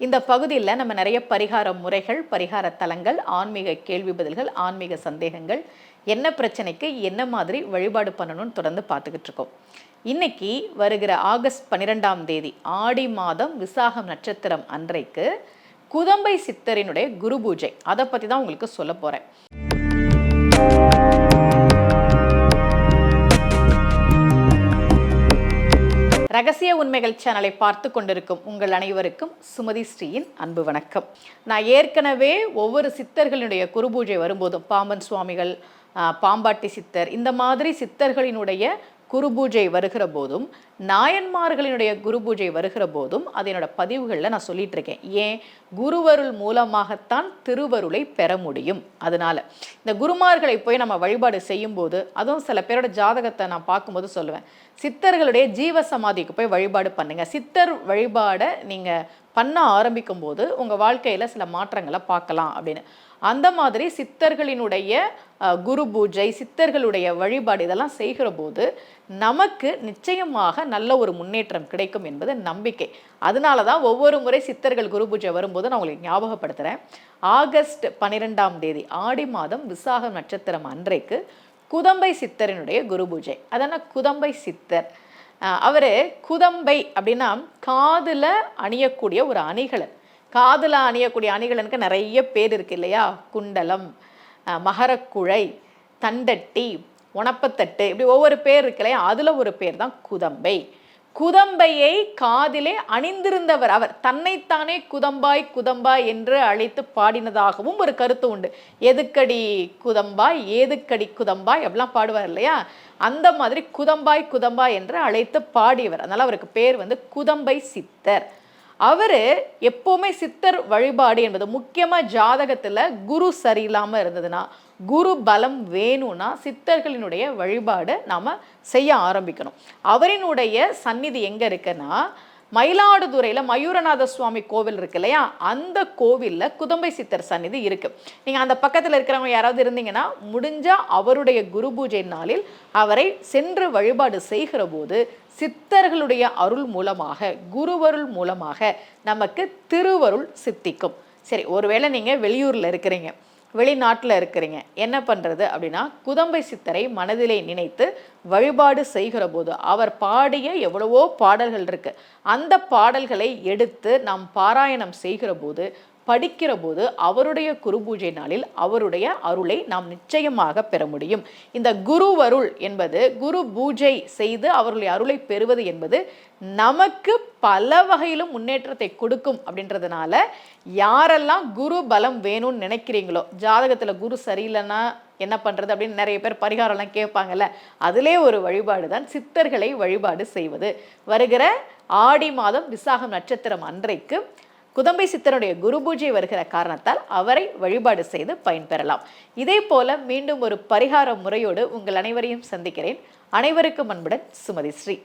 இந்த பகுதியில் நம்ம நிறைய பரிகார முறைகள், பரிகார தலங்கள், ஆன்மீக கேள்வி பதில்கள், ஆன்மீக சந்தேகங்கள், என்ன பிரச்சனைக்கு என்ன மாதிரி வழிபாடு பண்ணணும்னு தொடர்ந்து பார்த்துக்கிட்டு இருக்கோம். இன்னைக்கு வருகிற ஆகஸ்ட் 12ஆம் தேதி ஆடி மாதம் விசாகம் நட்சத்திரம் அன்றைக்கு குதம்பை சித்தரினுடைய குரு பூஜை, அதை பற்றி தான் உங்களுக்கு சொல்ல போகிறேன். ரகசிய உண்மைகள் சேனலை பார்த்து கொண்டிருக்கும் உங்கள் அனைவருக்கும் சுமதி ஸ்ரீயின் அன்பு வணக்கம். நான் ஏற்கனவே ஒவ்வொரு சித்தர்களுடைய குரு பூஜை வரும்போதும் பாம்பன் சுவாமிகள், பாம்பாட்டி சித்தர், இந்த மாதிரி சித்தர்களினுடைய குரு பூஜை வருகிற போதும், நாயன்மார்களினுடைய குரு பூஜை வருகிற போதும் அது என்னோட பதிவுகளில் நான் சொல்லிட்டு இருக்கேன். ஏன்? குருவருள் மூலமாகத்தான் திருவருளை பெற முடியும். அதனால இந்த குருமார்களை போய் நம்ம வழிபாடு செய்யும் போது, அதுவும் சில பேரோட ஜாதகத்தை நான் பார்க்கும்போது சொல்லுவேன், சித்தர்களுடைய ஜீவ சமாதிக்கு போய் வழிபாடு பண்ணுங்க. சித்தர் வழிபாடை நீங்க பண்ண ஆரம்பிக்கும் போது உங்க வாழ்க்கையில சில மாற்றங்களை பார்க்கலாம் அப்படின்னு. அந்த மாதிரி சித்தர்களினுடைய குரு பூஜை, சித்தர்களுடைய வழிபாடு இதெல்லாம் செய்கிற போது நமக்கு நிச்சயமாக நல்ல ஒரு முன்னேற்றம் கிடைக்கும் என்பது நம்பிக்கை. அதனால தான் ஒவ்வொரு முறை சித்தர்கள் குரு பூஜை வரும்போது நான் உங்களுக்கு ஞாபகப்படுத்துகிறேன். ஆகஸ்ட் 12ஆம் தேதி ஆடி மாதம் விசாகம் நட்சத்திரம் அன்றைக்கு குதம்பை சித்தரினுடைய குரு பூஜை. அதனால் குதம்பை சித்தர் அவர் குதம்பை அப்படின்னா காதில் அணியக்கூடிய ஒரு அணிகலன். காதில் அணியக்கூடிய அணிகலனுக்கு நிறைய பேர் இருக்கு இல்லையா? குண்டலம், மகரக்குழை, தண்டட்டி, உணப்பத்தட்டு, இப்படி ஒவ்வொரு பேர் இருக்கு இல்லையா? அதில் ஒரு பேர் தான் குதம்பை. குதம்பையை காதிலே அணிந்திருந்தவர் அவர். தன்னைத்தானே குதம்பாய் குதம்பாய் என்று அழைத்து பாடினதாகவும் ஒரு கருத்து உண்டு. எதுக்கடி குதம்பாய், ஏதுக்கடி குதம்பாய் அப்படிலாம் பாடுவார் இல்லையா? அந்த மாதிரி குதம்பாய் குதம்பாய் என்று அழைத்து பாடியவர். அதனால அவருக்கு பேர் குதம்பை சித்தர். அவர் எப்போவுமே சித்தர் வழிபாடு என்பது முக்கியமாக ஜாதகத்தில் குரு சரியில்லாமல் இருந்ததுன்னா, குரு பலம் வேணும்னா சித்தர்களினுடைய வழிபாடு நாம் செய்ய ஆரம்பிக்கணும். அவரினுடைய சந்நிதி எங்கே இருக்குன்னா, மயிலாடுதுறையில் மயூரநாத சுவாமி கோவில் இருக்கு இல்லையா? அந்த கோவிலில் குதம்பை சித்தர் சந்நிதி இருக்கு. நீங்கள் அந்த பக்கத்தில் இருக்கிறவங்க யாராவது இருந்தீங்கன்னா, முடிஞ்சால் அவருடைய குரு பூஜை நாளில் அவரை சென்று வழிபாடு செய்கிற போது சித்தர்களுடைய அருள் மூலமாக, குருவருள் மூலமாக நமக்கு திருவருள் சித்திக்கும். சரி, ஒருவேளை நீங்கள் வெளியூரில் இருக்கிறீங்க, வெளிநாட்டில் இருக்கிறீங்க, என்ன பண்ணுறது அப்படின்னா, குதம்பை சித்தரை மனதிலே நினைத்து வழிபாடு செய்கிற போது அவர் பாடிய எவ்வளவோ பாடல்கள் இருக்கு, அந்த பாடல்களை எடுத்து நாம் பாராயணம் செய்கிற போது, படிக்கிற போது அவருடைய குரு பூஜை நாளில் அவருடைய அருளை நாம் நிச்சயமாக பெற முடியும். இந்த குருவருள் என்பது, குரு பூஜை செய்து அவருடைய அருளை பெறுவது என்பது நமக்கு பல வகையிலும் முன்னேற்றத்தை கொடுக்கும். அப்படின்றதுனால யாரெல்லாம் குரு பலம் வேணும்னு நினைக்கிறீங்களோ, ஜாதகத்தில் குரு சரியில்லைன்னா என்ன பண்ணுறது அப்படின்னு நிறைய பேர் பரிகாரம்லாம் கேட்பாங்கல்ல, அதிலே ஒரு வழிபாடு தான் சித்தர்களை வழிபாடு செய்வது. வருகிற ஆடி மாதம் விசாகம் நட்சத்திரம் அன்றைக்கு குதம்பை சித்தருடைய குரு பூஜை வருகிற காரணத்தால் அவரை வழிபாடு செய்து பயன்பெறலாம். இதே போல மீண்டும் ஒரு பரிகார முறையோடு உங்கள் அனைவரையும் சந்திக்கிறேன். அனைவருக்கும் அன்புடன் சுமதி ஸ்ரீ.